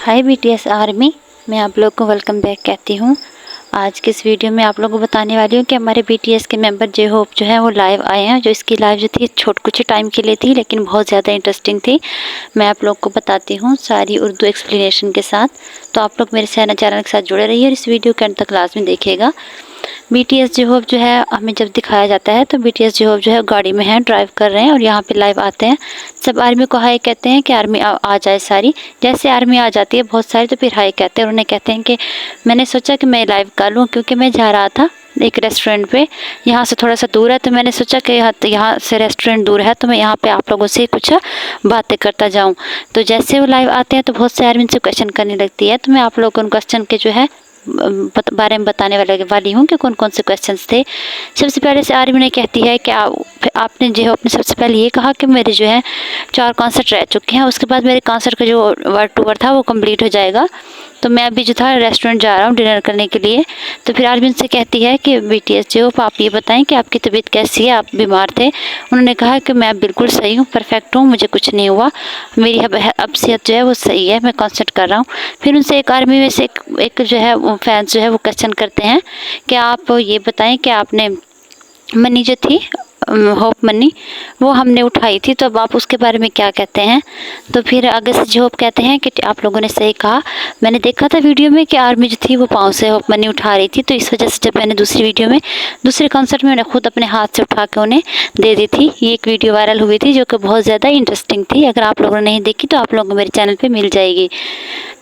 हाय BTS army, मैं आप लोग को वेलकम बैक कहती हूँ। आज के इस वीडियो में आप लोगों को बताने वाली हूँ कि हमारे बीटीएस के मेंबर जे होप जो है वो लाइव आए हैं। जो इसकी लाइव जो थी कुछ ही टाइम के लिए थी, लेकिन बहुत ज़्यादा इंटरेस्टिंग थी। मैं आप लोग को बताती हूँ सारी उर्दू एक्सप्लेनेशन के साथ। तो आप लोग मेरे चैनल के साथ जुड़े रहिए और इस वीडियो के अंत तक लाजमी देखिएगा। बीटीएस जे होप जो है हमें जब दिखाया जाता है तो बीटीएस जे होप जो है गाड़ी में है, ड्राइव कर रहे हैं और यहाँ पे लाइव आते हैं। सब आर्मी को हाई कहते हैं कि आर्मी आ जाए सारी। जैसे आर्मी आ जाती है बहुत सारी तो फिर हाई कहते हैं और उन्हें कहते हैं कि मैंने सोचा कि मैं लाइव कर लूँ, क्योंकि मैं जा रहा था एक रेस्टोरेंट पे, यहाँ से थोड़ा सा दूर है, तो मैंने सोचा कि यहाँ से रेस्टोरेंट दूर है तो मैं यहाँ पे आप लोगों से कुछ बातें करता जाऊँ। तो जैसे वो लाइव आते हैं तो बहुत से आर्मी से क्वेश्चन करने लगती है। तो मैं आप लोगों को उन क्वेश्चन के जो है बारे में बताने वाली हूँ कि कौन कौन से क्वेश्चंस थे। सबसे पहले से आर्मी ने कहती है कि आपने जो है अपने सबसे पहले ये कहा कि मेरे जो है 4 कॉन्सर्ट रह चुके हैं, उसके बाद मेरे कॉन्सर्ट का जो वर्ल्ड टूर था वो कंप्लीट हो जाएगा। तो मैं अभी जो था रेस्टोरेंट जा रहा हूँ डिनर करने के लिए। तो फिर आर्मी से कहती है कि बीटीएस जो आप ये बताएं कि आपकी तबीयत कैसी है, आप बीमार थे। उन्होंने कहा कि मैं बिल्कुल सही हूँ, परफेक्ट हूँ, मुझे कुछ नहीं हुआ, मेरी अब सेहत जो है वो सही है, मैं कॉन्सर्ट कर रहा हूँ। फिर उनसे एक आर्मी में से एक जो है वो फैंस जो है वो क्वेश्चन करते हैं कि आप ये बताएं कि आपने मनी जो थी होप मनी वो हमने उठाई थी, तो अब आप उसके बारे में क्या कहते हैं। तो फिर आगे से जो होप कहते हैं कि आप लोगों ने सही कहा, मैंने देखा था वीडियो में कि आर्मी जो थी वो पाँव से होप मनी उठा रही थी, तो इस वजह से जब मैंने दूसरी वीडियो में दूसरे कॉन्सर्ट में उन्हें खुद अपने हाथ से उठा के उन्हें दे दी थी। ये एक वीडियो वायरल हुई थी जो कि बहुत ज़्यादा इंटरेस्टिंग थी। अगर आप लोगों ने नहीं देखी तो आप लोगों को मेरे चैनल पर मिल जाएगी।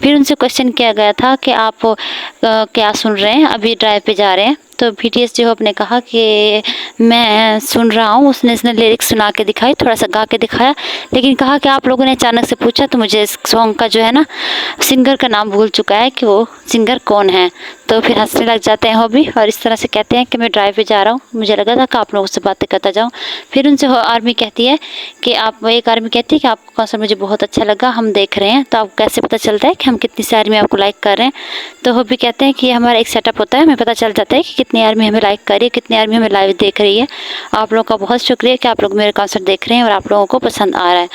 फिर उनसे क्वेश्चन किया गया था कि आप क्या सुन रहे हैं, अभी ड्राइव पे जा रहे हैं। तो बीटीएस जो ने कहा कि मैं सुन रहा हूँ। उसने लिरिक्स सुना के दिखाई, थोड़ा सा गा के दिखाया, लेकिन कहा कि आप लोगों ने अचानक से पूछा तो मुझे इस सॉन्ग का जो है ना सिंगर का नाम भूल चुका है कि वो सिंगर कौन है। तो फिर हंसने लग जाते हैं हॉबी और इस तरह से कहते हैं कि मैं ड्राइव पे जा रहा हूँ, मुझे लगा था कि आप लोगों से बातें करता जाऊँ। फिर उनसे आर्मी कहती है कि एक आर्मी कहती है कि आपका कॉन्सर्ट मुझे बहुत अच्छा लगा, हम देख रहे हैं, तो आपको कैसे पता चलता है कि हम कितनी सी आर्मी आपको लाइक कर रहे हैं। तो हॉबी कहते हैं कि ये हमारा एक सेटअप होता है, हमें पता चल जाता है कि कितनी आर्मी हमें लाइक कर रही है, कितनी आर्मी हमें लाइव देख रही है। आप लोगों का बहुत शुक्रिया कि आप लोग मेरे कॉन्सर्ट देख रहे हैं और आप लोगों को पसंद आ रहा है,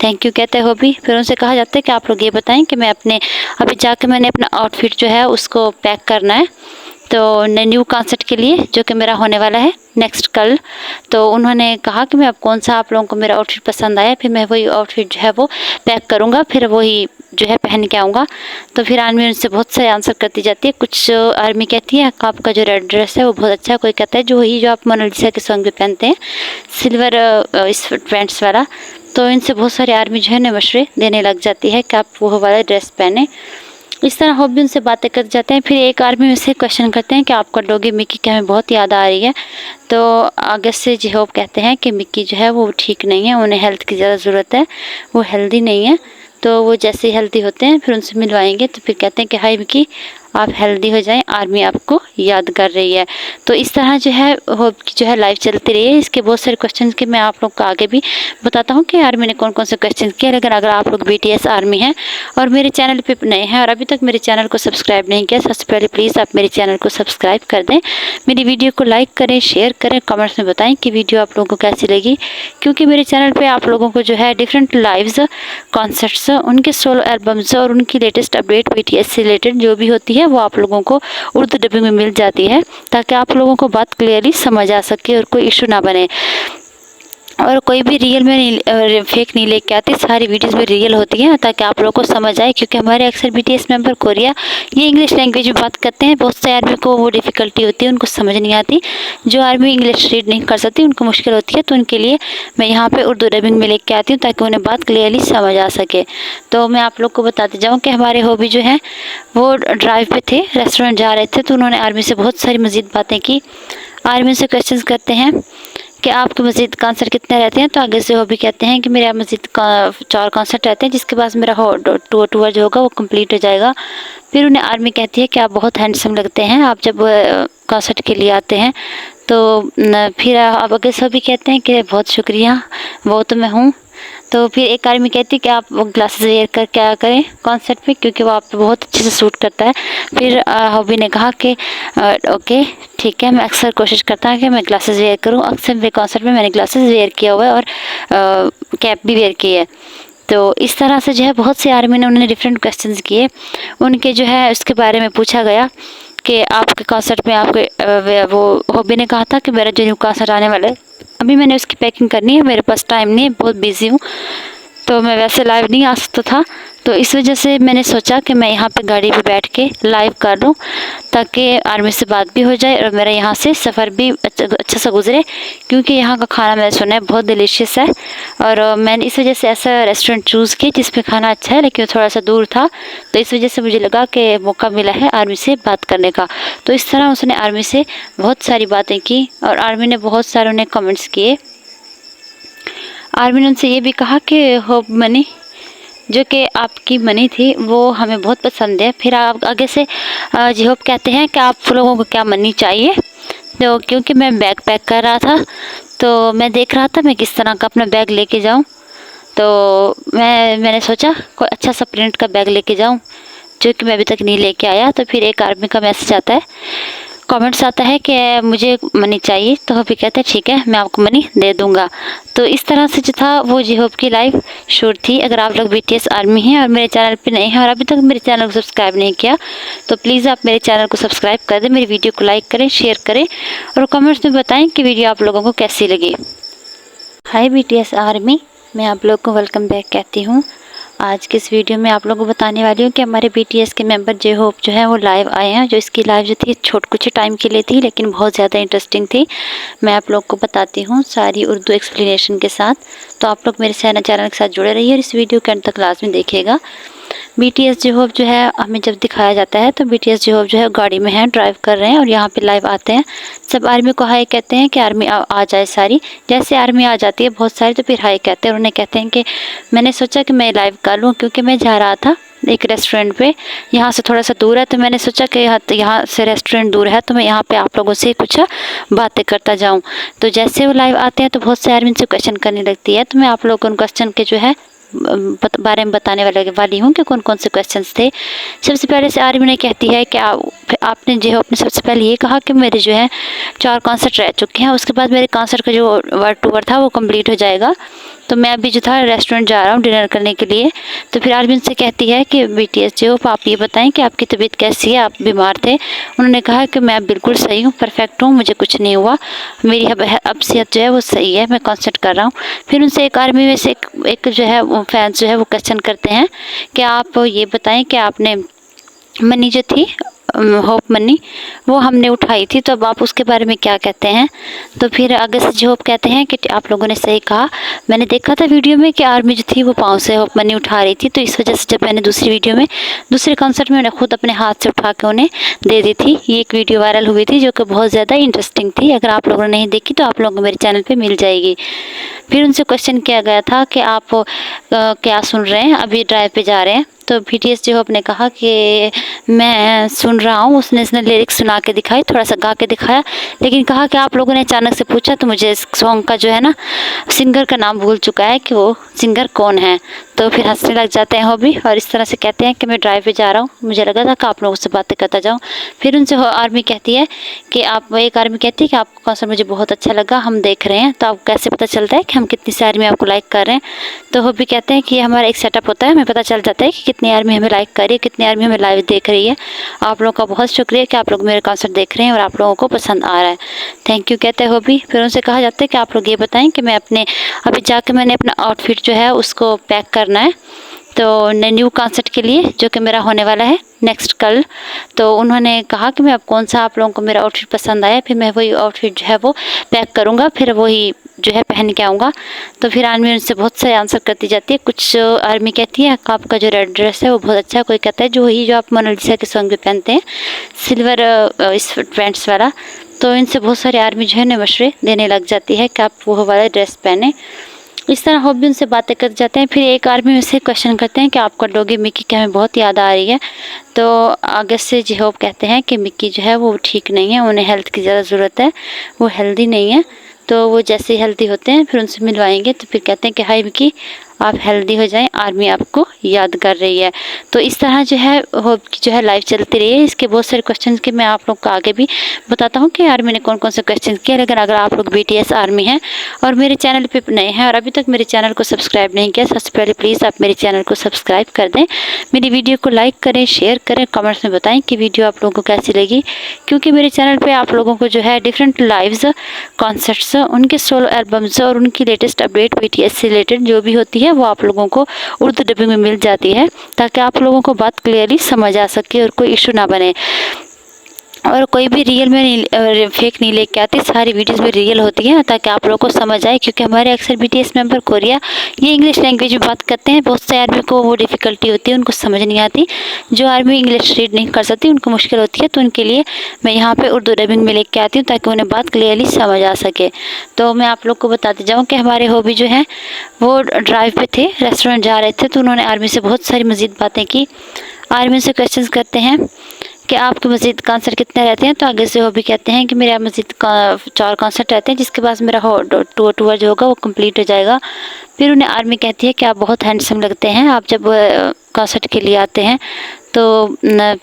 थैंक यू कहते हैं हॉबी। फिर उनसे कहा जाता है कि आप लोग ये बताएं कि मैं अभी जाके मैंने अपना आउटफिट जो है उसको पैक करना है, तो न्यू कॉन्सर्ट के लिए जो कि मेरा होने वाला है नेक्स्ट कल। तो उन्होंने कहा कि मैं अब कौन सा आप लोगों को मेरा आउटफिट पसंद आया, फिर मैं वही आउटफिट जो है वो पैक करूँगा, फिर वही जो है पहन के आऊँगा। तो फिर आर्मी उनसे बहुत सारे आंसर करती जाती है। कुछ आर्मी कहती है कि आपका जो रेड ड्रेस है वो बहुत अच्छा है, कोई कहता है जो आप मोनालिसा के सॉन्ग में पहनते हैं सिल्वर इस पैंट्स वाला। तो इनसे बहुत सारे आर्मी जो है ना मशवरे देने लग जाती है कि आप वो वाला ड्रेस पहने। इस तरह हॉबी उनसे बातें कर जाते हैं। फिर एक आर्मी में से क्वेश्चन करते हैं कि आपका डॉगी मिक्की की हमें बहुत याद आ रही है। तो आगे से जी होप कहते हैं कि मिक्की जो है वो ठीक नहीं है, उन्हें हेल्थ की ज़्यादा ज़रूरत है, वो हेल्दी नहीं है, तो वो जैसे ही हेल्दी होते हैं फिर उनसे मिलवाएंगे। तो फिर कहते हैं कि हाय मिक्की आप हेल्दी हो जाएं, आर्मी आपको याद कर रही है। तो इस तरह जो है होप की जो है लाइव चलती रही है। इसके बहुत सारे क्वेश्चन के मैं आप लोग को आगे भी बताता हूँ कि आर्मी ने कौन कौन से क्वेश्चन किए। लेकिन अगर आप लोग बीटीएस आर्मी हैं और मेरे चैनल पे नए हैं और अभी तक मेरे चैनल को सब्सक्राइब नहीं किया, सबसे पहले प्लीज़ आप मेरे चैनल को सब्सक्राइब कर दें, मेरी वीडियो को लाइक करें, शेयर करें, कमेंट्स में बताएं कि वीडियो आप लोगों को कैसी लगी। क्योंकि मेरे चैनल पे आप लोगों को जो है डिफरेंट लाइव्स, कॉन्सर्ट्स, उनके सोलो एल्बम्स और उनकी लेटेस्ट अपडेट बीटीएस से रिलेटेड जो भी होती है वो आप लोगों को उर्दू डबिंग में मिल जाती है, ताकि आप लोगों को बात क्लियरली समझ आ सके और कोई इशू ना बने। और कोई भी रियल में नहीं फेक नहीं लेके आती, सारी वीडियोस में रियल होती है ताकि आप लोगों को समझ आए। क्योंकि हमारे अक्सर बीटीएस मेंबर कोरिया ये इंग्लिश लैंग्वेज में बात करते हैं, बहुत से आर्मी को वो डिफ़िकल्टी होती है, उनको समझ नहीं आती। जो आर्मी इंग्लिश रीड नहीं कर सकती उनको मुश्किल होती है, तो उनके लिए मैं यहाँ पे उर्दू डबिंग में लेके आती हूँ ताकि उन्हें बात क्लियरली समझ आ सके। तो मैं आप लोग को बताते जाऊँ कि हमारे हॉबी जो है वो ड्राइव पे थे, रेस्टोरेंट जा रहे थे, तो उन्होंने आर्मी से बहुत सारी मज़ीद बातें की। आर्मी से क्वेश्चन करते हैं कि आपके मस्जिद कॉन्सर्ट कितने रहते हैं। तो आगे से वो भी कहते हैं कि मेरे मस्जिद का 4 कॉन्सर्ट रहते हैं, जिसके बाद मेरा टूर जो होगा वो कंप्लीट हो जाएगा। फिर उन्हें आर्मी कहती है कि आप बहुत हैंडसम लगते हैं आप जब कॉन्सर्ट के लिए आते हैं। तो फिर आप आगे से भी कहते हैं कि बहुत शुक्रिया, वो तो मैं हूँ। तो फिर एक आर्मी कहती है कि आप वो ग्लासेस वेयर कर क्या करें कॉन्सर्ट में, क्योंकि वो आप पे बहुत अच्छे से सूट करता है। फिर हॉबी ने कहा कि ओके ठीक है, मैं अक्सर कोशिश करता हूँ कि मैं ग्लासेस वेयर करूँ, अक्सर मेरे कॉन्सर्ट में मैंने ग्लासेस वेयर किया हुआ है और कैप भी वेयर की है। तो इस तरह से जो है बहुत से आर्मी ने उन्होंने डिफरेंट क्वेश्चंस किए। उनके जो है उसके बारे में पूछा गया कि आपके कॉन्सर्ट में आपके वो हॉबी ने कहा था कि मेरा जो न्यू कॉन्सर्ट आने वाला है, अभी मैंने उसकी पैकिंग करनी है, मेरे पास टाइम नहीं है, बहुत बिजी हूँ, तो मैं वैसे लाइव नहीं आ सकता था। तो इस वजह से मैंने सोचा कि मैं यहाँ पे गाड़ी पे बैठ के लाइव कर लूँ, ताकि आर्मी से बात भी हो जाए और मेरा यहाँ से सफ़र भी अच्छा सा गुजरे, क्योंकि यहाँ का खाना मैंने सुना है बहुत डिलीशियस है। और मैंने इस वजह से ऐसा रेस्टोरेंट चूज़ किया जिसमें खाना अच्छा है, लेकिन थोड़ा सा दूर था, तो इस वजह से मुझे लगा कि मौका मिला है आर्मी से बात करने का। तो इस तरह उसने आर्मी से बहुत सारी बातें की और आर्मी ने बहुत सारे उन्हें कमेंट्स किए। आर्मी ने उनसे ये भी कहा कि होप मनी, जो कि आपकी मनी थी, वो हमें बहुत पसंद है। फिर आप आगे से जी होप कहते हैं कि आप लोगों को क्या मनी चाहिए। तो क्योंकि मैं बैग पैक कर रहा था, तो मैं देख रहा था मैं किस तरह का अपना बैग लेके जाऊं, तो मैंने सोचा कोई अच्छा सा प्रिंट का बैग लेके जाऊं, जो कि मैं अभी तक नहीं लेके आया। तो फिर एक आर्मी का मैसेज आता है, कमेंट्स आता है कि मुझे मनी चाहिए, तो होप कहते हैं ठीक है मैं आपको मनी दे दूंगा। तो इस तरह से जो था वो जी होप की लाइव शूट थी। अगर आप लोग BTS आर्मी हैं और मेरे चैनल पे नए हैं और अभी तक मेरे चैनल को सब्सक्राइब नहीं किया, तो प्लीज़ आप मेरे चैनल को सब्सक्राइब कर दें, मेरी वीडियो को लाइक करें, शेयर करें और कमेंट्स में बताएं कि वीडियो आप लोगों को कैसी लगी। हाय BTS आर्मी, मैं आप लोग को वेलकम बैक कहती हूँ। आज के इस वीडियो में आप लोगों को बताने वाली हूँ कि हमारे BTS के मेंबर जे होप जो है वो लाइव आए हैं। जो इसकी लाइव जो थी कुछ टाइम के लिए थी, लेकिन बहुत ज़्यादा इंटरेस्टिंग थी। मैं आप लोग को बताती हूँ सारी उर्दू एक्सप्लेनेशन के साथ, तो आप लोग मेरे चैनल के साथ जुड़े रहिए और इस वीडियो के अंत तक लाजमी देखिएगा। BTS जे होप जो है हमें जब दिखाया जाता है, तो BTS जे होप जो है गाड़ी में है, ड्राइव कर रहे हैं और यहाँ पे लाइव आते हैं। सब आर्मी को हाय कहते हैं कि आर्मी आ जाए सारी। जैसे आर्मी आ जाती है बहुत सारी, तो फिर हाय कहते हैं और उन्हें कहते हैं कि मैंने सोचा कि मैं लाइव कर लूँ, क्योंकि मैं जा रहा था एक रेस्टोरेंट पे, यहाँ से थोड़ा सा दूर है, तो मैंने सोचा कि यहाँ से रेस्टोरेंट दूर है, तो मैं यहाँ पे आप लोगों से कुछ बातें करता जाऊँ। तो जैसे वो लाइव आते हैं तो बहुत से आर्मी से क्वेश्चन करने लगती है, तो मैं आप लोगों को उन क्वेश्चन के जो है बारे में बताने वाली हूँ कि कौन कौन से क्वेश्चंस थे। सबसे पहले से आर्मी ने कहती है कि आपने जो है अपने सबसे पहले ये कहा कि मेरे जो है 4 कॉन्सर्ट रह चुके हैं, उसके बाद मेरे कॉन्सर्ट का जो वर्ल्ड टूर था वो कंप्लीट हो जाएगा, तो मैं अभी जो था रेस्टोरेंट जा रहा हूँ डिनर करने के लिए। तो फिर आर्मी उनसे कहती है कि BTS जो आप ये बताएं कि आपकी तबीयत कैसी है, आप बीमार थे। उन्होंने कहा कि मैं बिल्कुल सही हूँ, परफेक्ट हूँ, मुझे कुछ नहीं हुआ, मेरी अब सेहत जो है वो सही है, मैं कॉन्सर्ट कर रहा हूँ। फिर उनसे एक आर्मी में से एक जो है वो फैंस जो है वो क्वेश्चन करते हैं कि आप ये बताएं कि आपने मनी जो थी होप मनी वो हमने उठाई थी, तो अब आप उसके बारे में क्या कहते हैं। तो फिर आगे से जो होप कहते हैं कि आप लोगों ने सही कहा, मैंने देखा था वीडियो में कि आर्मी जो थी वो पाँव से होप मनी उठा रही थी, तो इस वजह से जब मैंने दूसरी वीडियो में दूसरे कॉन्सर्ट में उन्हें खुद अपने हाथ से उठा के उन्हें दे दी थी। ये एक वीडियो वायरल हुई थी जो कि बहुत ज़्यादा इंटरेस्टिंग थी। अगर आप लोगों ने नहीं देखी तो आप लोगों को मेरे चैनल पर मिल जाएगी। फिर उनसे क्वेश्चन किया गया था कि आप क्या सुन रहे हैं, अभी ड्राइव पे जा रहे हैं। तो BTS जो होप ने कहा कि मैं सुन रहा हूँ। उसने लिरिक्स सुना के दिखाई, थोड़ा सा गा के दिखाया, लेकिन कहा कि आप लोगों ने अचानक से पूछा तो मुझे इस सॉन्ग का जो है ना सिंगर का नाम भूल चुका है कि वो सिंगर कौन है। तो फिर हंसने लग जाते हैं हॉबी और इस तरह से कहते हैं कि मैं ड्राइव पे जा रहा हूँ, मुझे लगा था कि आप लोगों से बातें करता जाऊँ। फिर उनसे आर्मी कहती है कि एक आर्मी कहती है कि आपका कॉन्सर्ट मुझे बहुत अच्छा लगा, हम देख रहे हैं, तो आपको कैसे पता चलता है कि हम कितनी सी आर्मी आपको लाइक कर रहे हैं। तो हॉबी कहते हैं कि हमारा एक सेटअप होता है, हमें पता चल जाता है कि कितनी आर्मी हमें लाइक कर रही है, कितनी आर्मी हमें लाइव देख रही है। आप लोगों का बहुत शुक्रिया कि आप लोग मेरे कॉन्सर्ट देख रहे हैं और आप लोगों को पसंद आ रहा है, थैंक यू कहते हैं हॉबी। फिर उनसे कहा जाता है कि आप लोग ये बताएं कि मैं अभी जाके मैंने अपना आउटफिट जो है उसको पैक करना है, तो न्यू कॉन्सर्ट के लिए जो कि मेरा होने वाला है नेक्स्ट कल। तो उन्होंने कहा कि मैं अब कौन सा आप लोगों को मेरा आउटफिट पसंद आया, फिर मैं वही आउटफिट जो है वो पैक करूँगा, फिर वही जो है पहन के आऊँगा। तो फिर आर्मी उनसे बहुत सारे आंसर करती जाती है। कुछ आर्मी कहती है आपका जो रेड ड्रेस है वो बहुत अच्छा है, कोई कहता है जो आप मोनालिसा के सॉन्ग पे पहनते हैं सिल्वर इस पैंट्स वाला। तो इनसे बहुत सारे आर्मी जो है ना मशवरे देने लग जाती है कि आप वो वाला ड्रेस पहने। इस तरह हॉबी उनसे बातें कर जाते हैं। फिर एक आर्मी में से क्वेश्चन करते हैं कि आपका डॉगी मिक्की की हमें बहुत याद आ रही है। तो आगे से जी होप कहते हैं कि मिक्की जो है वो ठीक नहीं है, उन्हें हेल्थ की ज़्यादा ज़रूरत है, वो हेल्दी नहीं है। तो वो जैसे ही हेल्दी होते हैं फिर उनसे मिलवाएंगे। तो फिर कहते हैं कि हाय मिक्की, आप हेल्दी हो जाएं, आर्मी आपको याद कर रही है। तो इस तरह जो है होप की जो है लाइव चलती रही है। इसके बहुत सारे क्वेश्चन के मैं आप लोग को आगे भी बताता हूँ कि आर्मी ने कौन कौन से क्वेश्चन किए। लेकिन अगर आप लोग BTS आर्मी हैं और मेरे चैनल पे नए हैं और अभी तक मेरे चैनल को सब्सक्राइब नहीं किया, सबसे पहले प्लीज़ आप मेरे चैनल को सब्सक्राइब कर दें, मेरी वीडियो को लाइक करें, शेयर करें, कमेंट्स में बताएं कि वीडियो आप लोगों को कैसी लगी। क्योंकि मेरे चैनल पे आप लोगों को जो है डिफरेंट लाइव्स, कॉन्सर्ट्स, उनके सोलो एल्बम्स और उनकी लेटेस्ट अपडेट BTS से रिलेटेड जो भी होती है वो आप लोगों को उर्दू डबिंग में मिल जाती है, ताकि आप लोगों को बात क्लियरली समझ आ सके और कोई इशू ना बने। और कोई भी रियल में नहीं, फेक नहीं लेके आती, सारी वीडियोस भी रियल होती है ताकि आप लोगों को समझ आए। क्योंकि हमारे अक्सर BTS मेंबर कोरिया ये इंग्लिश लैंग्वेज में बात करते हैं, बहुत से आर्मी को वो डिफ़िकल्टी होती है, उनको समझ नहीं आती। जो आर्मी इंग्लिश रीड नहीं कर सकती उनको मुश्किल होती है, तो उनके लिए मैं यहाँ पे उर्दू डबिंग में लेके आती हूँ ताकि उन्हें बात क्लियरली समझ आ सके। तो मैं आप लोग को बताते जाऊँ कि हमारे हॉबी जो है वो ड्राइव पे थे, रेस्टोरेंट जा रहे थे, तो उन्होंने आर्मी से बहुत सारी मज़ीद बातें की। आर्मी से क्वेश्चन करते हैं कि आपके मस्जिद कॉन्सर्ट कितने रहते हैं, तो आगे से वो भी कहते हैं कि मेरे मस्जिद का 4 कॉन्सर्ट रहते हैं, जिसके बाद मेरा टूर जो होगा वो कंप्लीट हो जाएगा। फिर उन्हें आर्मी कहती है कि आप बहुत हैंडसम लगते हैं आप जब कॉन्सर्ट के लिए आते हैं। तो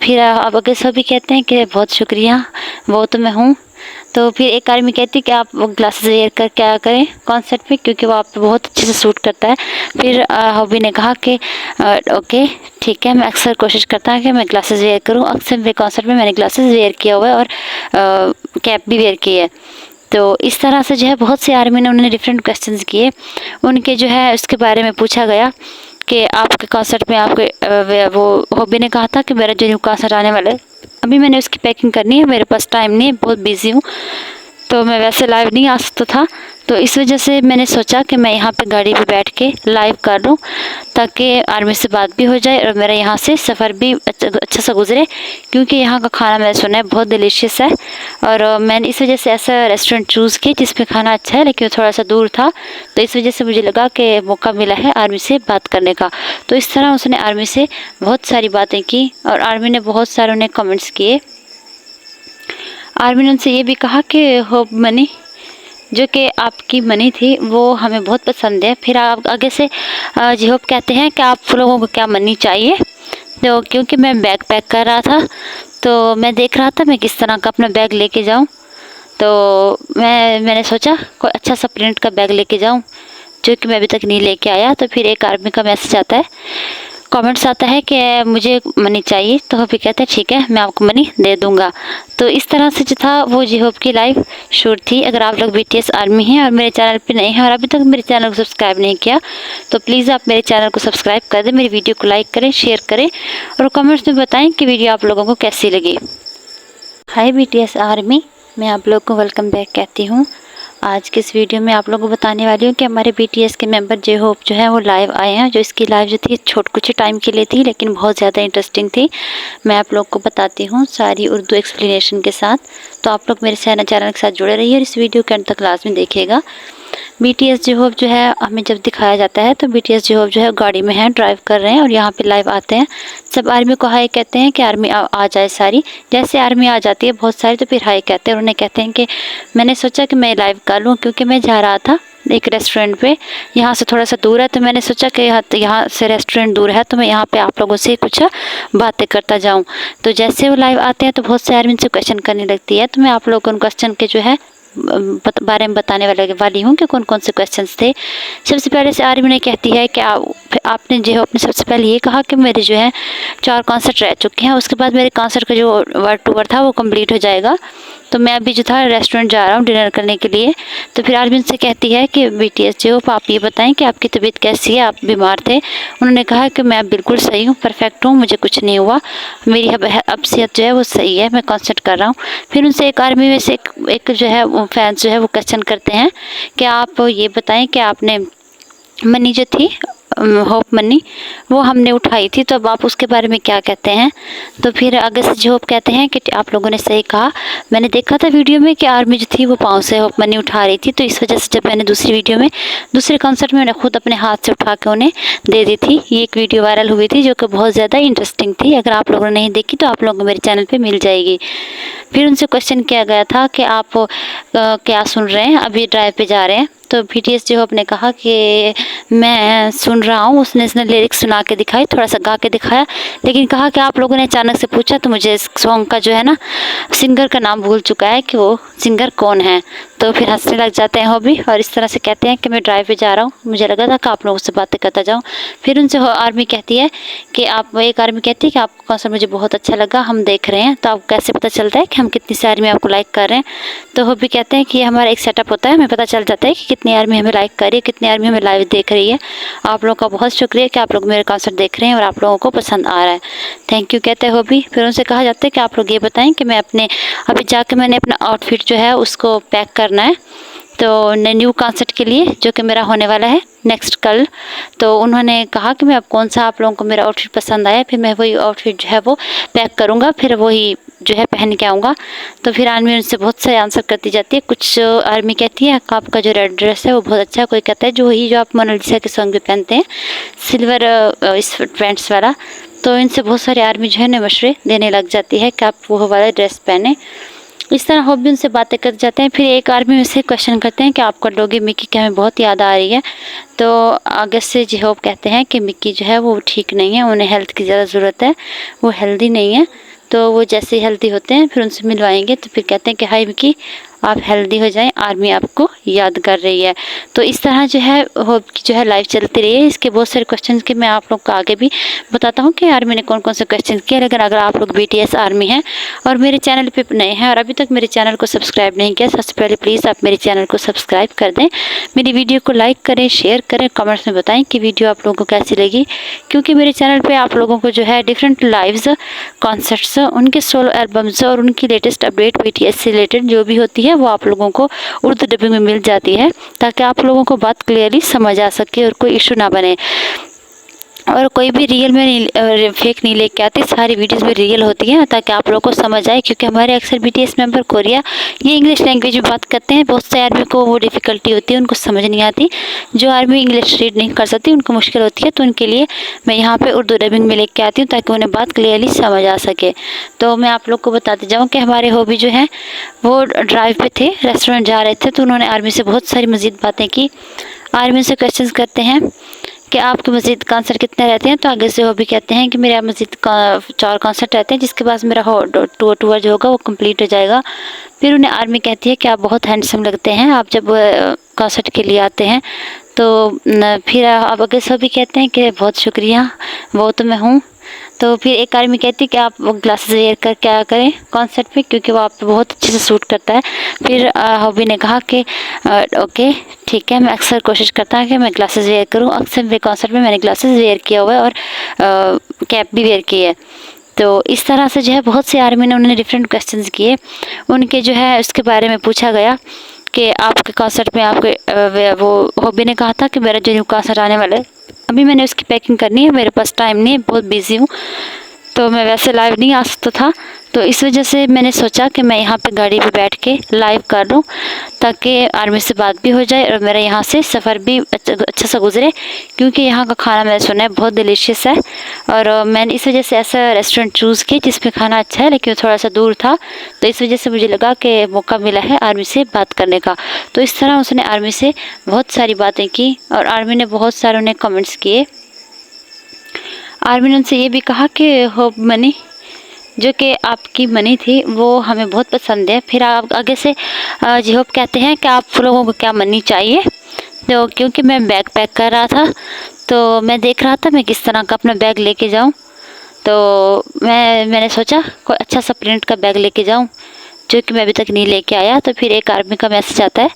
फिर आप आगे से भी कहते हैं कि बहुत शुक्रिया, वो तो मैं हूँ। तो फिर एक आर्मी कहती है कि आप वो ग्लासेस वेयर कर क्या करें कॉन्सर्ट पे, क्योंकि वो आप पे बहुत अच्छे से सूट करता है। फिर हॉबी ने कहा कि ओके ठीक है, मैं अक्सर कोशिश करता हूँ कि मैं ग्लासेस वेयर करूँ। अक्सर मेरे कॉन्सर्ट में मैंने ग्लासेस वेयर किया हुआ है और कैप भी वेयर की है। तो इस तरह से जो है बहुत से आर्मी ने उन्होंने डिफरेंट क्वेश्चंस किए। उनके जो है उसके बारे में पूछा गया कि आपके कॉन्सर्ट में आपके वो हॉबी ने कहा था कि मेरा जो न्यू कॉन्सर्ट आने वाला है, अभी मैंने उसकी पैकिंग करनी है, मेरे पास टाइम नहीं है, बहुत बिजी हूँ, तो मैं वैसे लाइव नहीं आ सकता था। तो इस वजह से मैंने सोचा कि मैं यहाँ पे गाड़ी पे बैठ के लाइव कर लूँ, ताकि आर्मी से बात भी हो जाए और मेरा यहाँ से सफ़र भी अच्छा सा गुजरे। क्योंकि यहाँ का खाना मैंने सुना है बहुत डिलीशियस है, और मैंने इस वजह से ऐसा रेस्टोरेंट चूज़ किया जिसमें खाना अच्छा है, लेकिन थोड़ा सा दूर था। तो इस वजह से मुझे लगा कि मौका मिला है आर्मी से बात करने का। तो इस तरह उसने आर्मी से बहुत सारी बातें की और आर्मी ने बहुत सारे उन्हें कमेंट्स किए। आर्मी ने उनसे ये भी कहा कि होप मनी, जो कि आपकी मनी थी, वो हमें बहुत पसंद है। फिर आप आगे से जी होप कहते हैं कि आप लोगों को क्या मनी चाहिए। तो क्योंकि मैं बैग पैक कर रहा था, तो मैं देख रहा था मैं किस तरह का अपना बैग लेके जाऊं। तो मैंने सोचा कोई अच्छा सा प्रिंट का बैग लेके जाऊं, जो कि मैं अभी तक नहीं लेके आया। तो फिर एक आर्मी का मैसेज आता है, कमेंट्स आता है कि मुझे मनी चाहिए। तो होप कहते हैं ठीक है, मैं आपको मनी दे दूंगा। तो इस तरह से जो था वो जी होप की लाइव शूट थी। अगर आप लोग BTS आर्मी हैं और मेरे चैनल पे नए हैं और अभी तक मेरे चैनल को सब्सक्राइब नहीं किया, तो प्लीज़ आप मेरे चैनल को सब्सक्राइब कर दें, मेरी वीडियो को लाइक करें, शेयर करें और कमेंट्स में बताएं कि वीडियो आप लोगों को कैसी लगी। हाय BTS आर्मी, मैं आप लोग को वेलकम बैक कहती हूँ। आज के इस वीडियो में आप लोगों को बताने वाली हूँ कि हमारे BTS के मेंबर जे होप जो है वो लाइव आए हैं। जो इसकी लाइव जो थी कुछ ही टाइम के लिए थी, लेकिन बहुत ज़्यादा इंटरेस्टिंग थी। मैं आप लोग को बताती हूँ सारी उर्दू एक्सप्लेनेशन के साथ। तो आप लोग मेरे चैनल के साथ जुड़े रहिए और इस वीडियो के अंत तक लाजमी देखिएगा। BTS जे होप जो है हमें जब दिखाया जाता है, तो BTS जे होप जो है गाड़ी में है, ड्राइव कर रहे हैं और यहाँ पे लाइव आते हैं। सब आर्मी को हाय कहते हैं कि आर्मी आ जाए सारी। जैसे आर्मी आ जाती है बहुत सारी, तो फिर हाय कहते हैं और उन्हें कहते हैं कि मैंने सोचा कि मैं लाइव कर लूँ, क्योंकि मैं जा रहा था एक रेस्टोरेंट पे, यहाँ से थोड़ा सा दूर है, तो मैंने सोचा कि यहाँ से रेस्टोरेंट दूर है, तो मैं यहाँ पे आप लोगों से कुछ बातें करता जाऊँ। तो जैसे वो लाइव आते हैं तो बहुत से आर्मी से क्वेश्चन करने लगती है। तो मैं आप लोगों को उन क्वेश्चन के जो है बारे में बताने वाली हूँ कि कौन कौन से क्वेश्चंस थे। सबसे पहले से आर्मी ने कहती है कि आपने जो है अपने सबसे पहले ये कहा कि मेरे जो है 4 कॉन्सर्ट रह चुके हैं, उसके बाद मेरे कॉन्सर्ट का जो वर्ल्ड टूर था वो कंप्लीट हो जाएगा। तो मैं अभी जो था रेस्टोरेंट जा रहा हूँ डिनर करने के लिए। तो फिर आर्मी से कहती है कि BTS जो आप ये बताएं कि आपकी तबीयत कैसी है, आप बीमार थे। उन्होंने कहा कि मैं बिल्कुल सही हूँ, परफेक्ट हूँ, मुझे कुछ नहीं हुआ, मेरी अब सेहत जो है वो सही है, मैं कॉन्सर्ट कर रहा हूँ। फिर उनसे एक आर्मी में से एक जो है वो फैंस जो है वो क्वेश्चन करते हैं कि आप ये बताएं कि आपने मनी जो थी होप मनी वो हमने उठाई थी, तो अब आप उसके बारे में क्या कहते हैं। तो फिर आगे से जो होप कहते हैं कि आप लोगों ने सही कहा, मैंने देखा था वीडियो में कि आर्मी जो थी वो पाँव से होप मनी उठा रही थी, तो इस वजह से जब मैंने दूसरी वीडियो में दूसरे कॉन्सर्ट में मैंने खुद अपने हाथ से उठा के उन्हें दे दी थी। ये एक वीडियो वायरल हुई थी जो कि बहुत ज़्यादा इंटरेस्टिंग थी। अगर आप लोगों ने नहीं देखी तो आप लोगों को मेरे चैनल पर मिल जाएगी। फिर उनसे क्वेश्चन किया गया था कि आप क्या सुन रहे हैं, अभी ड्राइव पे जा रहे हैं। तो BTS जो ने कहा कि मैं सुन रहा हूँ, उसने लिरिक्स सुना के दिखाई, थोड़ा सा गा के दिखाया, लेकिन कहा कि आप लोगों ने अचानक से पूछा तो मुझे इस सॉन्ग का जो है ना सिंगर का नाम भूल चुका है कि वो सिंगर कौन है। तो फिर हंसने लग जाते हैं हॉबी और इस तरह से कहते हैं कि मैं ड्राइव पे जा रहा हूँ, मुझे लगा था कि आप लोगों से बातें करता जाऊँ। फिर उनसे आर्मी कहती है कि एक आर्मी कहती है कि आपका कॉन्सर्ट मुझे बहुत अच्छा लगा, हम देख रहे हैं, तो आपको कैसे पता चलता है कि हम कितनी सी आर्मी आपको लाइक कर रहे हैं। तो हॉबी कहते हैं कि हमारा एक सेटअप होता है, हमें पता चल जाता है कि कितनी आर्मी हमें लाइक कर रही है, कितनी आर्मी हमें लाइव देख रही है। आप लोगों का बहुत शुक्रिया कि आप लोग मेरे कॉन्सर्ट देख रहे हैं और आप लोगों को पसंद आ रहा है, थैंक यू कहते हैं हॉबी। फिर उनसे कहा जाता है कि आप लोग ये बताएं कि मैं अभी जाके मैंने अपना आउटफिट जो है उसको पैक करना है, तो न्यू कॉन्सर्ट के लिए जो कि मेरा होने वाला है नेक्स्ट कल। तो उन्होंने कहा कि मैं अब कौन सा आप लोगों को मेरा आउटफिट पसंद आया, फिर मैं वही आउटफिट जो है वो पैक करूँगा, फिर वही जो है पहन के आऊँगा। तो फिर आर्मी उनसे बहुत सारे आंसर करती जाती है। कुछ आर्मी कहती है कि आपका जो रेड ड्रेस है वो बहुत अच्छा है, कोई कहता है जो आप मोनालिसा के सॉन्ग में पहनते हैं सिल्वर इस पैंट्स वाला। तो इनसे बहुत सारे आर्मी जो है ना मशवरे देने लग जाती है कि आप वो वाला ड्रेस पहने। इस तरह हॉबी उनसे बातें कर जाते हैं। फिर एक आर्मी में से क्वेश्चन करते हैं कि आपको डॉगी मिक्की की हमें बहुत याद आ रही है। तो आगे से होप कहते हैं कि मिक्की जो है वो ठीक नहीं है, उन्हें हेल्थ की ज़्यादा ज़रूरत है, वो हेल्दी नहीं है। तो वो जैसे ही हेल्दी होते हैं फिर उनसे मिलवाएंगे। तो फिर कहते हैं कि हाय मिक्की आप हेल्दी हो जाएं, आर्मी आपको याद कर रही है। तो इस तरह जो है होप की जो है लाइव चलती रही है। इसके बहुत सारे क्वेश्चन के मैं आप लोग को आगे भी बताता हूँ कि आर्मी ने कौन कौन से क्वेश्चन किए। लेकिन अगर आप लोग BTS आर्मी हैं और मेरे चैनल पे नए हैं और अभी तक मेरे चैनल को सब्सक्राइब नहीं किया, सबसे पहले प्लीज़ आप मेरे चैनल को सब्सक्राइब कर दें, मेरी वीडियो को लाइक करें, शेयर करें, कमेंट्स में बताएं कि वीडियो आप लोगों को कैसी लगी। क्योंकि मेरे चैनल पे आप लोगों को जो है डिफरेंट लाइव्स, कॉन्सर्ट्स, उनके सोलो एल्बम्स और उनकी लेटेस्ट अपडेट BTS से रिलेटेड जो भी होती है वो आप लोगों को उर्दू डबिंग में मिल जाती है, ताकि आप लोगों को बात क्लियरली समझ आ सके और कोई इशू ना बने। और कोई भी रियल में नहीं फेक नहीं लेके आती, सारी वीडियोस में रियल होती है ताकि आप लोगों को समझ आए। क्योंकि हमारे अक्सर BTS मेंबर कोरिया ये इंग्लिश लैंग्वेज में बात करते हैं, बहुत से आर्मी को वो डिफ़िकल्टी होती है, उनको समझ नहीं आती। जो आर्मी इंग्लिश रीड नहीं कर सकती उनको मुश्किल होती है, तो उनके लिए मैं यहाँ पे उर्दू डबिंग में लेके आती हूँ ताकि उन्हें बात क्लियरली समझ आ सके। तो मैं आप लोग को बताते जाऊँ कि हमारे हॉबी जो है वो ड्राइव पे थे, रेस्टोरेंट जा रहे थे, तो उन्होंने आर्मी से बहुत सारी मज़ीद बातें की। आर्मी से क्वेश्चन करते हैं कि आपके मस्जिद कॉन्सर्ट कितने रहते हैं। तो आगे से वो भी कहते हैं कि मेरा मस्जिद का 4 कॉन्सर्ट रहते हैं, जिसके बाद मेरा टूर जो होगा वो कंप्लीट हो जाएगा। फिर उन्हें आर्मी कहती है कि आप बहुत हैंडसम लगते हैं आप जब कॉन्सर्ट के लिए आते हैं। तो फिर आप आगे से भी कहते हैं कि बहुत शुक्रिया, वो तो मैं हूँ। तो फिर एक आर्मी कहती है कि आप वो ग्लासेस वेयर कर क्या करें कॉन्सर्ट पे, क्योंकि वो आप पे बहुत अच्छे से सूट करता है। फिर हॉबी ने कहा कि ओके ठीक है, मैं अक्सर कोशिश करता हूँ कि मैं ग्लासेस वेयर करूँ। अक्सर मेरे कॉन्सर्ट में मैंने ग्लासेस वेयर किया हुआ है और कैप भी वेयर की है। तो इस तरह से जो है बहुत से आर्मी ने उन्होंने डिफरेंट क्वेश्चंस किए, उनके जो है उसके बारे में पूछा गया कि आपके कॉन्सर्ट में आपके वो हॉबी ने कहा था कि मेरा जो न्यू कॉन्सर्ट आने वाला है अभी मैंने उसकी पैकिंग करनी है, मेरे पास टाइम नहीं है, बहुत बिजी हूँ, तो मैं वैसे लाइव नहीं आ सकता था। तो इस वजह से मैंने सोचा कि मैं यहाँ पे गाड़ी पे बैठ के लाइव कर लूँ ताकि आर्मी से बात भी हो जाए और मेरा यहाँ से सफ़र भी अच्छा सा गुजरे। क्योंकि यहाँ का खाना मैंने सुना है बहुत डिलीशियस है और मैंने इस वजह से ऐसा रेस्टोरेंट चूज़ किया जिसमें खाना अच्छा है, लेकिन थोड़ा सा दूर था। तो इस वजह से मुझे लगा कि मौका मिला है आर्मी से बात करने का। तो इस तरह उसने आर्मी से बहुत सारी बातें की और आर्मी ने बहुत सारे उन्हें कमेंट्स किए। आर्मी ने उनसे ये भी कहा कि होप मनी जो कि आपकी मनी थी वो हमें बहुत पसंद है। फिर आप आगे से जी होप कहते हैं कि आप लोगों को क्या मनी चाहिए। तो क्योंकि मैं बैग पैक कर रहा था तो मैं देख रहा था मैं किस तरह का अपना बैग लेके जाऊं, तो मैंने सोचा कोई अच्छा सा प्रिंट का बैग लेके जाऊं जो कि मैं अभी तक नहीं लेके आया। तो फिर एक आर्मी का मैसेज आता है,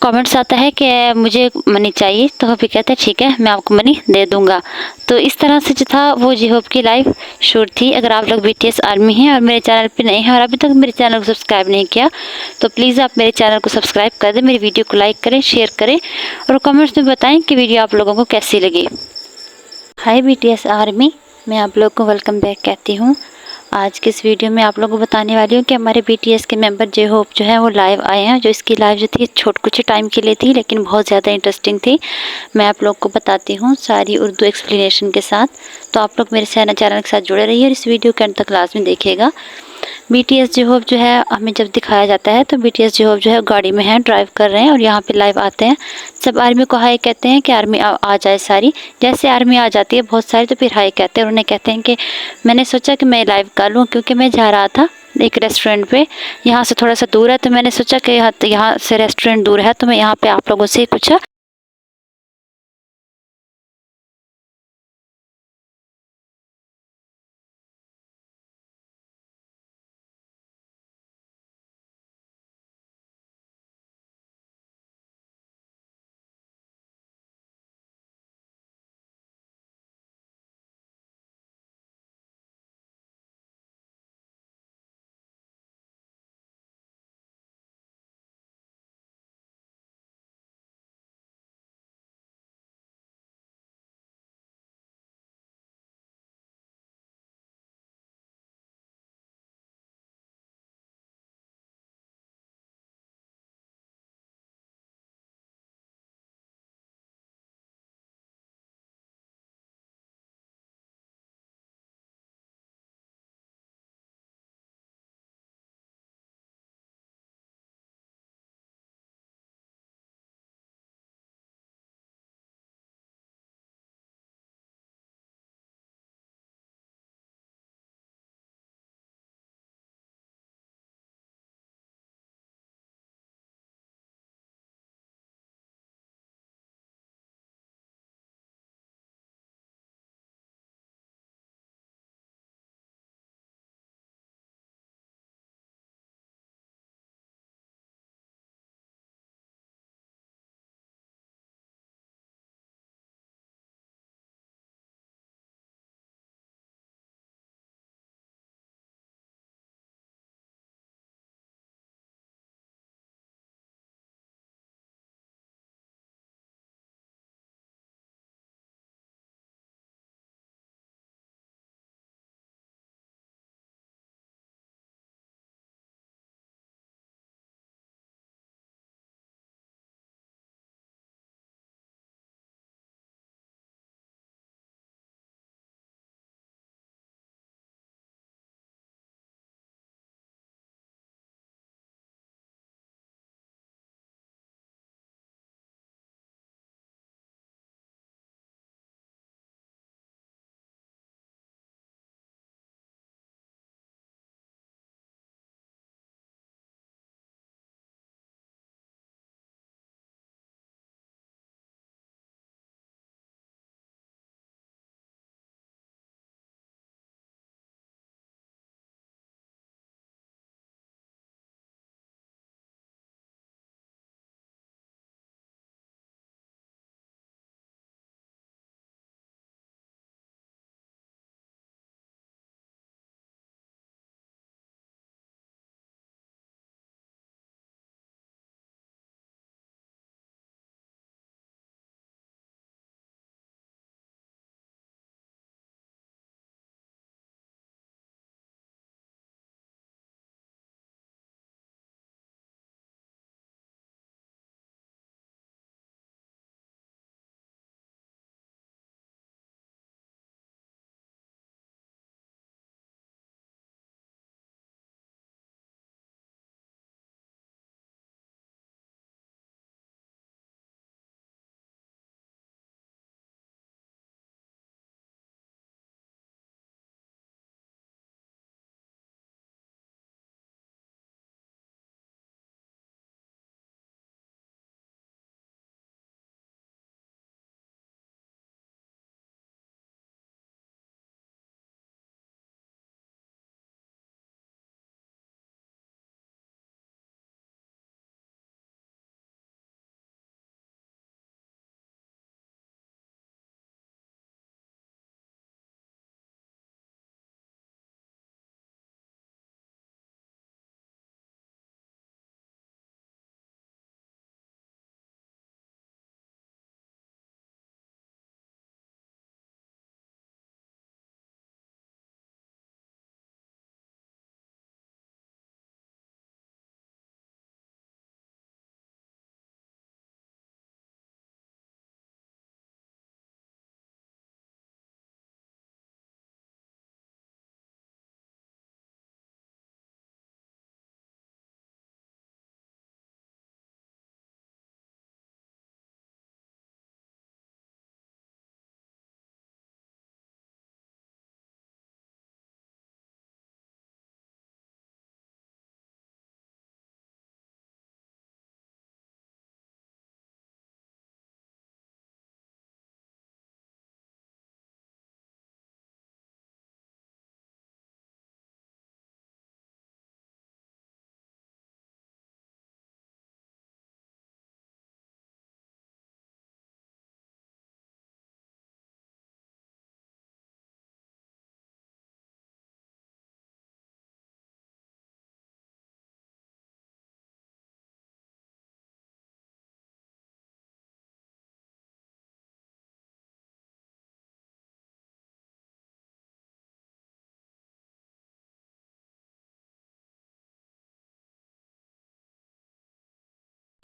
कमेंट्स आता है कि मुझे मनी चाहिए। तो होप कहते हैं ठीक है मैं आपको मनी दे दूंगा। तो इस तरह से जो था वो जी होप की लाइव शूट थी। अगर आप लोग BTS आर्मी हैं और मेरे चैनल पे नए हैं और अभी तक मेरे चैनल को सब्सक्राइब नहीं किया तो प्लीज़ आप मेरे चैनल को सब्सक्राइब कर दें, मेरी वीडियो को लाइक करें, शेयर करें और कमेंट्स में बताएं कि वीडियो आप लोगों को कैसी लगी। हाय BTS आर्मी, मैं आप लोग को वेलकम बैक कहती हूँ। आज के इस वीडियो में आप लोगों को बताने वाली हूँ कि हमारे BTS के मेंबर जे होप जो है वो लाइव आए हैं। जो इसकी लाइव जो थी कुछ ही टाइम के लिए थी लेकिन बहुत ज़्यादा इंटरेस्टिंग थी। मैं आप लोग को बताती हूँ सारी उर्दू एक्सप्लेनेशन के साथ। तो आप लोग मेरे चैनल के साथ जुड़े रहिए और इस वीडियो के अंत तक लाजमी देखिएगा। बीटीएस जे होप जो है हमें जब दिखाया जाता है तो बीटीएस जे होप जो है गाड़ी में है, ड्राइव कर रहे हैं और यहाँ पे लाइव आते हैं। सब आर्मी को हाय कहते हैं कि आर्मी आ जाए सारी। जैसे आर्मी आ जाती है बहुत सारी तो फिर हाय कहते हैं और उन्हें कहते हैं कि मैंने सोचा कि मैं लाइव कर लूँ, क्योंकि मैं जा रहा था एक रेस्टोरेंट पे, यहाँ से थोड़ा सा दूर है, तो मैंने सोचा कि यहाँ से रेस्टोरेंट दूर है तो मैं यहाँ पे आप लोगों से कुछ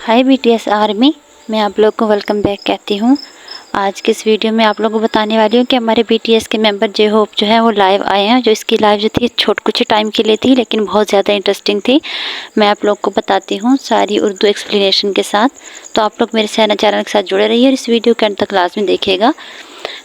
हाय बीटीएस आर्मी, मैं आप लोग को वेलकम बैक कहती हूँ। आज के इस वीडियो में आप लोगों को बताने वाली हूँ कि हमारे बीटीएस के मेंबर जे होप जो है वो लाइव आए हैं। जो इसकी लाइव जो थी कुछ ही टाइम के लिए थी, लेकिन बहुत ज़्यादा इंटरेस्टिंग थी। मैं आप लोग को बताती हूँ सारी उर्दू एक्सप्लेनेशन के साथ। तो आप लोग मेरे चैनल के साथ जुड़े रहिए और इस वीडियो के अंत तक लाजमी देखिएगा।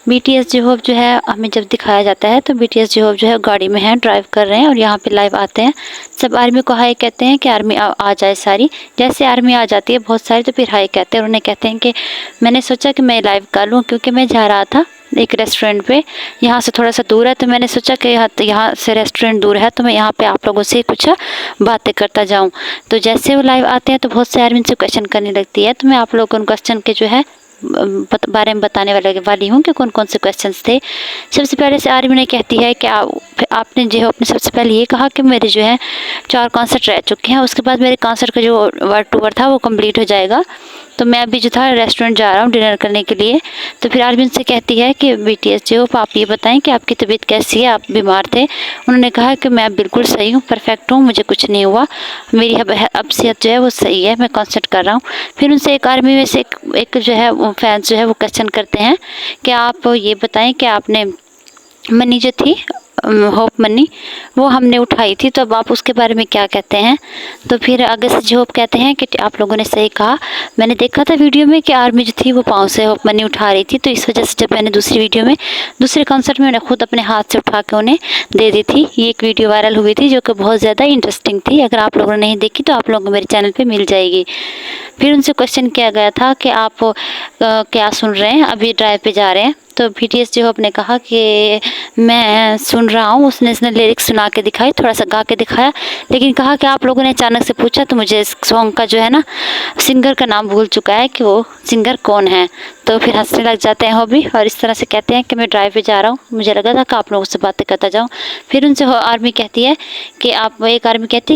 बीटीएस जे होप जो है हमें जब दिखाया जाता है तो बीटीएस जे होप जो है गाड़ी में है, ड्राइव कर रहे हैं और यहाँ पे लाइव आते हैं। सब आर्मी को हाई कहते हैं कि आर्मी आ जाए सारी। जैसे आर्मी आ जाती है बहुत सारी तो फिर हाई कहते हैं और उन्हें कहते हैं कि मैंने सोचा कि मैं लाइव कर लूँ, क्योंकि मैं जा रहा था एक रेस्टोरेंट पे, यहाँ से थोड़ा सा दूर है, तो मैंने सोचा कि यहाँ से रेस्टोरेंट दूर है तो मैं यहाँ पे आप लोगों से कुछ बातें करता जाऊँ। तो जैसे वो लाइव आते हैं तो बहुत से आर्मी से क्वेश्चन करने लगती है। तो मैं आप लोगों को उन क्वेश्चन के जो है बारे में बताने वाली हूँ कि कौन कौन से क्वेश्चंस थे। सबसे पहले से आर्मी ने कहती है कि आपने जो है अपने सबसे पहले ये कहा कि मेरे जो है 4 कॉन्सर्ट रह चुके हैं, उसके बाद मेरे कॉन्सर्ट का जो वर्ल्ड टूर था वो कंप्लीट हो जाएगा। तो मैं अभी जो था रेस्टोरेंट जा रहा हूँ डिनर करने के लिए। तो फिर आर्मी उनसे कहती है कि बीटीएस जो आप ये बताएं कि आपकी तबीयत कैसी है, आप बीमार थे। उन्होंने कहा कि मैं बिल्कुल सही हूँ, परफेक्ट हूँ, मुझे कुछ नहीं हुआ, मेरी अब सेहत जो है वो सही है, मैं कॉन्सर्ट कर रहा हूँ। फिर उनसे एक आर्मी में से एक जो है वो फैंस जो है वो क्वेश्चन करते हैं कि आप ये बताएं कि आपने मनी जो थी होप मनी वो हमने उठाई थी, तो अब आप उसके बारे में क्या कहते हैं। तो फिर आगे से जो होप कहते हैं कि आप लोगों ने सही कहा, मैंने देखा था वीडियो में कि आर्मी जो थी वो पाँव से होप मनी उठा रही थी, तो इस वजह से जब मैंने दूसरे कॉन्सर्ट में मैंने खुद अपने हाथ से उठा के उन्हें दे दी थी। ये एक वीडियो वायरल हुई थी जो कि बहुत ज़्यादा इंटरेस्टिंग थी। अगर आप लोगों ने नहीं देखी तो आप लोगों को मेरे चैनल पर मिल जाएगी। फिर उनसे क्वेश्चन किया गया था कि आप क्या सुन रहे हैं, अभी ड्राइव पे जा रहे हैं। तो बीटीएस जो होप ने कहा कि मैं सुन रहा हूँ। उसने लिरिक्स सुना के दिखाई, थोड़ा सा गा के दिखाया, लेकिन कहा कि आप लोगों ने अचानक से पूछा तो मुझे इस सॉन्ग का जो है ना सिंगर का नाम भूल चुका है कि वो सिंगर कौन है। तो फिर हंसने लग जाते हैं हॉबी और इस तरह से कहते हैं कि मैं ड्राइव पे जा रहा हूँ, मुझे लगा था कि आप लोगों से बातें करता जाऊँ। फिर उनसे आर्मी कहती है कि एक आर्मी कहती है